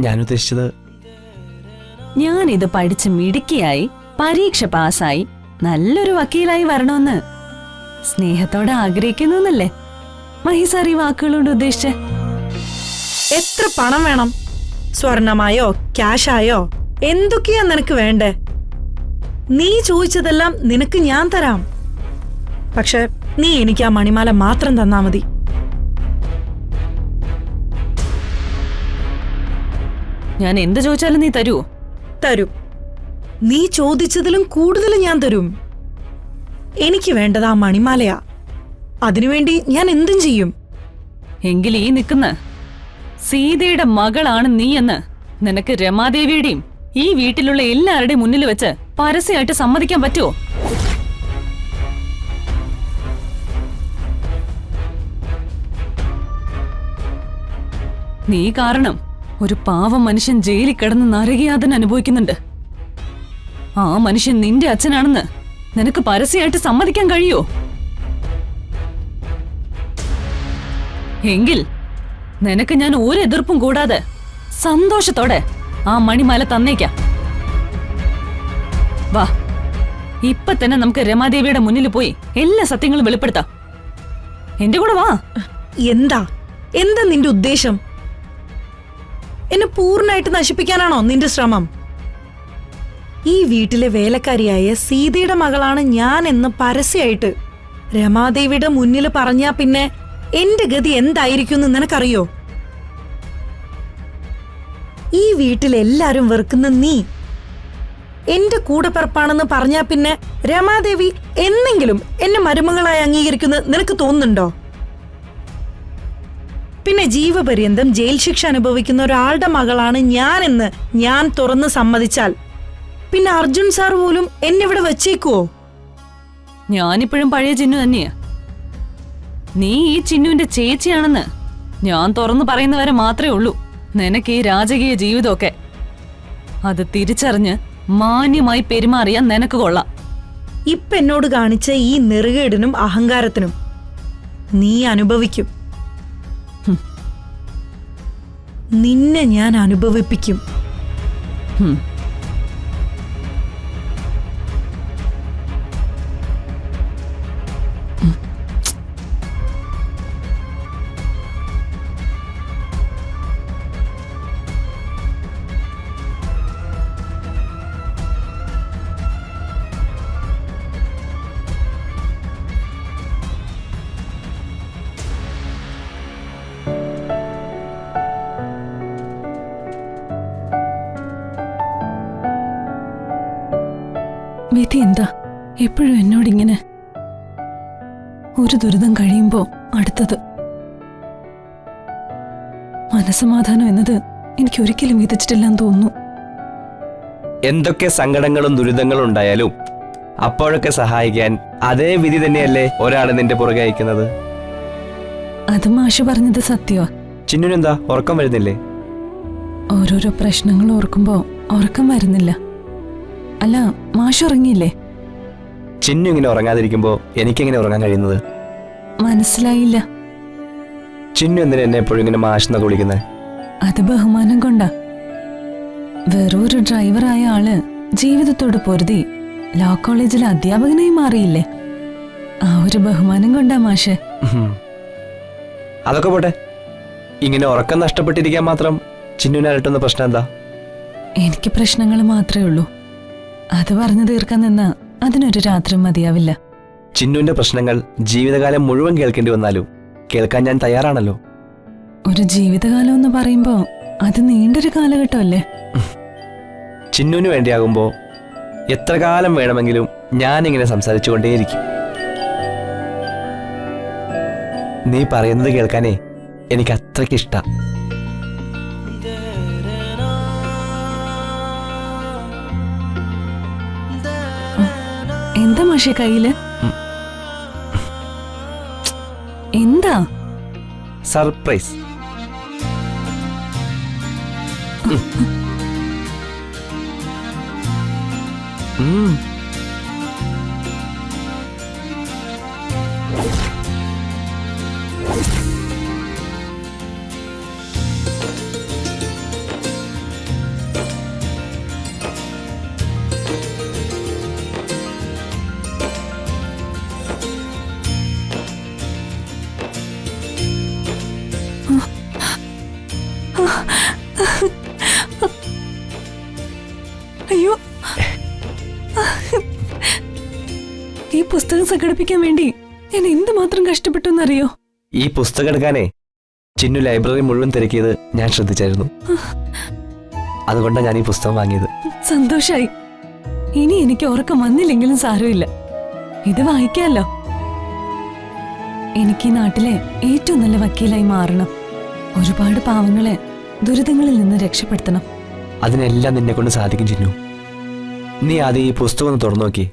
ഞാൻ ഉദ്ദേശിച്ചത്, ഞാനിത് പഠിച്ച് മിടുക്കിയായി പരീക്ഷ പാസ്സായി നല്ലൊരു വക്കീലായി വരണമെന്ന് സ്നേഹത്തോടെ ആഗ്രഹിക്കുന്നല്ലേ മഹിസാർ ഈ വാക്കുകളോട് ഉദ്ദേശിച്ചേ? എത്ര പണം വേണം? സ്വർണമായോ ക്യാഷായോ എന്തൊക്കെയാ നിനക്ക് വേണ്ടേ? നീ ചോദിച്ചതെല്ലാം നിനക്ക് ഞാൻ തരാം. പക്ഷെ നീ എനിക്ക് ആ മണിമാല മാത്രം തന്നാ മതി. ഞാൻ എന്ത് ചോദിച്ചാലും നീ തരുമോ? തരും. നീ ചോദിച്ചതിലും കൂടുതൽ ഞാൻ തരും. എനിക്ക് വേണ്ടത് ആ മണിമാലയാ. അതിനുവേണ്ടി ഞാൻ എന്തും ചെയ്യും. എങ്കിൽ ഈ നിൽക്കുന്ന സീതയുടെ മകളാണ് നീ എന്ന് നിനക്ക് രമാദേവിയുടെയും ഈ വീട്ടിലുള്ള എല്ലാവരുടെയും മുന്നിൽ വെച്ച് പരസ്യമായിട്ട് സമ്മതിക്കാൻ പറ്റുമോ? നീ കാരണം ഒരു പാവം മനുഷ്യൻ ജയിലിൽ കിടന്ന് നരകയാതന അനുഭവിക്കുന്നുണ്ട്. ആ മനുഷ്യൻ നിന്റെ അച്ഛനാണെന്ന് നിനക്ക് പരസ്യമായിട്ട് സമ്മതിക്കാൻ കഴിയോ? എങ്കിൽ നിനക്ക് ഞാൻ ഒരു എതിർപ്പും കൂടാതെ സന്തോഷത്തോടെ ആ മണിമാല തന്നേക്കാം. വാ, ഇപ്പൊ തന്നെ നമുക്ക് രമാദേവിയുടെ മുന്നിൽ പോയി എല്ലാ സത്യങ്ങളും വെളിപ്പെടുത്താം. എന്റെ കൂടെ വാ. എന്താ നിന്റെ ഉദ്ദേശം? എന്നെ പൂർണ്ണമായിട്ട് നശിപ്പിക്കാനാണോ നിന്റെ ശ്രമം? ഈ വീട്ടിലെ വേലക്കാരിയായ സീതയുടെ മകളാണ് ഞാൻ എന്ന് പരസ്യമായിട്ട് രമാദേവിയുടെ മുന്നിൽ പറഞ്ഞാ പിന്നെ എന്റെ ഗതി എന്തായിരിക്കും നിനക്കറിയോ? ഈ വീട്ടിലെല്ലാരും വെറുക്കുന്ന നീ എന്റെ കൂടെപ്പിറപ്പാണെന്ന് പറഞ്ഞാ പിന്നെ രമാദേവി എന്നെങ്കിലും എന്നെ മരുമകളായി അംഗീകരിക്കുന്ന നിനക്ക് തോന്നുന്നുണ്ടോ? പിന്നെ ജീവപര്യന്തം ജയിൽ ശിക്ഷ അനുഭവിക്കുന്ന ഒരാളുടെ മകളാണ് ഞാനെന്ന് ഞാൻ തുറന്ന് സമ്മതിച്ചാൽ പിന്നെ അർജുൻ സാർ പോലും എന്നെ ഇവിടെ വെച്ചേക്കുവോ? ഞാനിപ്പോഴും പഴയ ചിന്നു തന്നെയാ. നീ ഈ ചിന്നുവിന്റെ ചേച്ചിയാണെന്ന് ഞാൻ തുറന്നു പറയുന്നവരെ മാത്രമേ ഉള്ളൂ നിനക്ക് ഈ രാജകീയ ജീവിതമൊക്കെ. അത് തിരിച്ചറിഞ്ഞ് മാന്യമായി പെരുമാറിയാൻ നിനക്ക് കൊള്ളാം. ഇപ്പൊ എന്നോട് കാണിച്ച ഈ നെറുകേടിനും അഹങ്കാരത്തിനും നീ അനുഭവിക്കും. നിന്നെ ഞാൻ അനുഭവിപ്പിക്കും. വിധി എന്താ എപ്പോഴും എന്നോടിങ്ങനെ? ഒരു ദുരിതം കഴിയുമ്പോ അടുത്തത്. മനസമാധാനം എന്നത് എനിക്ക് ഒരിക്കലും വിധിച്ചിട്ടില്ലെന്ന് തോന്നുന്നു. എന്തൊക്കെ സങ്കടങ്ങളും ദുരിതങ്ങളും ഉണ്ടായാലും അപ്പോഴൊക്കെ സഹായിക്കാൻ അതേ വിധി തന്നെയല്ലേ ഒരാളെ നിന്റെ പുറകെ അയക്കുന്നത്? അത് മാഷ് പറഞ്ഞത് സത്യമാ. ചിന്നുനെന്താ ഉറക്കം വരുന്നില്ലേ? ഓരോരോ പ്രശ്നങ്ങൾ ഓർക്കുമ്പോ ഉറക്കം വരുന്നില്ല. അല്ല, മാഷ് ഉറങ്ങിയില്ലേ? ചിന്നു ഇങ്ങനെ ഉറങ്ങാതിരിക്കുമ്പോ എനിക്കെങ്ങനെ ഉറങ്ങാൻ കഴിയുന്നത്? മനസ്സിലായില്ല. ചിന്നു എന്തിനാ എന്നെ എപ്പോഴും ഇങ്ങനെ മാഷെന്നൊക്കെ വിളിക്കുന്നത്? അത് ബഹുമാനം കൊണ്ടാ. വെറൊരു ഡ്രൈവറായ ആള് ജീവിതത്തോട് പൊരുതി ലോ കോളേജിലെ അധ്യാപകനായി മാറിയില്ലേ? ആ ഒരു ബഹുമാനം കൊണ്ടാ മാഷെ. അതൊക്കെ പോട്ടെ, ഇങ്ങനെ ഉറക്കം നഷ്ടപ്പെട്ടിരിക്കാൻ മാത്രം ചിന്നുവിനെ അലട്ടുന്ന പ്രശ്നം എന്താ? എനിക്ക് പ്രശ്നങ്ങൾ മാത്രമേ ഉള്ളൂ. അത് പറഞ്ഞു തീർക്കാൻ നിന്നാ അതിനൊരു രാത്രി മതിയാവില്ല. ചിന്നുവിന്റെ പ്രശ്നങ്ങൾ ജീവിതകാലം മുഴുവൻ കേൾക്കേണ്ടി വന്നാലും കേൾക്കാൻ ഞാൻ തയ്യാറാണല്ലോ. ഒരു ജീവിതകാലം എന്ന് പറയുമ്പോ അത് നീണ്ടൊരു കാലഘട്ടമല്ലേ? ചിന്നുവിന് വേണ്ടിയാകുമ്പോ എത്ര കാലം വേണമെങ്കിലും ഞാനിങ്ങനെ സംസാരിച്ചുകൊണ്ടേയിരിക്കും. നീ പറയുന്നത് കേൾക്കാനേ എനിക്ക് അത്രയ്ക്ക് ഇഷ്ടാ. എന്താ മാഷെ കയ്യില്? എന്താ? സർപ്രൈസ്. പുസ്തകം സംഘടിപ്പിക്കാൻ വേണ്ടി ഞാൻ എന്തുമാത്രം കഷ്ടപ്പെട്ടു എന്നറിയോ? ഈ പുസ്തകം എടുക്കാനേ ചിന്നു ലൈബ്രറി മുഴുവൻ തിരക്കിയത് ഞാൻ ശ്രദ്ധിച്ചായിരുന്നു. അതുകൊണ്ടാണ് ഞാൻ ഈ പുസ്തകം വാങ്ങിയത്. സന്തോഷായി. ഇനി എനിക്ക് ഉറക്കം വന്നില്ലെങ്കിലും സാരമില്ല, ഇത് വായിക്കാമല്ലോ. എനിക്ക് ഈ നാട്ടിലെ ഏറ്റവും നല്ല വക്കീലായി മാറണം. ഒരുപാട് പാവങ്ങളെ ദുരിതങ്ങളിൽ നിന്ന് രക്ഷപ്പെടുത്തണം. അതിനെല്ലാം നിന്നെ കൊണ്ട് സാധിക്കും ചിന്നു. നീ ആദ്യം ഈ പുസ്തകം ഒന്ന് തുറന്നു നോക്കി.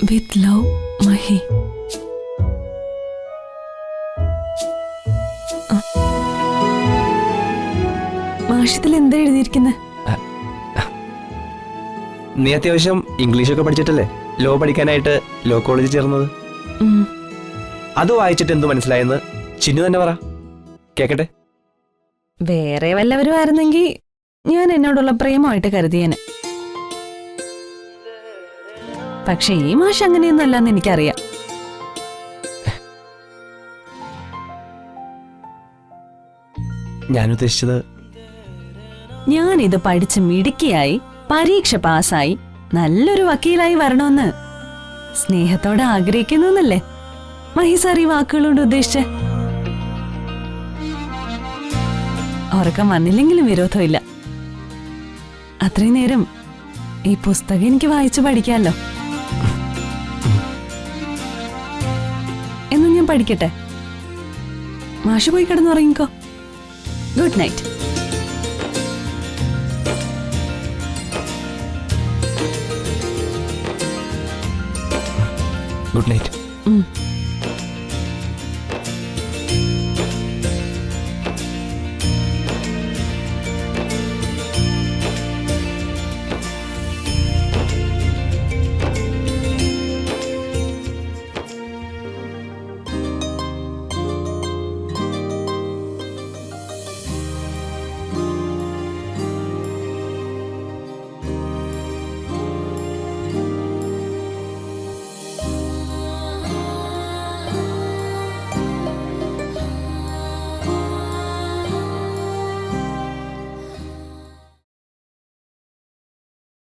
With love, Mahi. മാഷത്തിൽ എന്താ എഴുതിയിരിക്കുന്നത്? നീ അത്യാവശ്യം ഇംഗ്ലീഷൊക്കെ പഠിച്ചിട്ടല്ലേ ലോ പഠിക്കാനായിട്ട് ലോ കോളേജിൽ ചേർന്നത്? അത് വായിച്ചിട്ട് എന്തു മനസ്സിലായെന്ന് ചിന്നു തന്നെ പറ, കേക്കട്ടെ. വേറെ വല്ലവരും ആയിരുന്നെങ്കിൽ ഞാൻ എന്നോടുള്ള പ്രേമമായിട്ട് കരുതിയേനെ. പക്ഷെ ഈ മാഷ് അങ്ങനെയൊന്നും അല്ലെന്ന് എനിക്കറിയാം. ഞാൻ ഉദ്ദേശിച്ചത്, ഞാനിത് പഠിച്ച് മിടുക്കിയായി പരീക്ഷ പാസ്സായി നല്ലൊരു വക്കീലായി വരണമെന്ന് സ്നേഹത്തോടെ ആഗ്രഹിക്കുന്നു എന്നല്ലേ മഹി സാർ ഈ വാക്കുകളോട് ഉദ്ദേശിച്ചേ? ഉറക്കം വന്നില്ലെങ്കിലും വിരോധമില്ല. അത്രയും നേരം ഈ പുസ്തകം എനിക്ക് വായിച്ചു പഠിക്കാമല്ലോ. എന്ന് ഞാൻ പഠിക്കട്ടെ. മാഷ് പോയി കിടന്നുറങ്ങിക്കോ. Good night. Good night.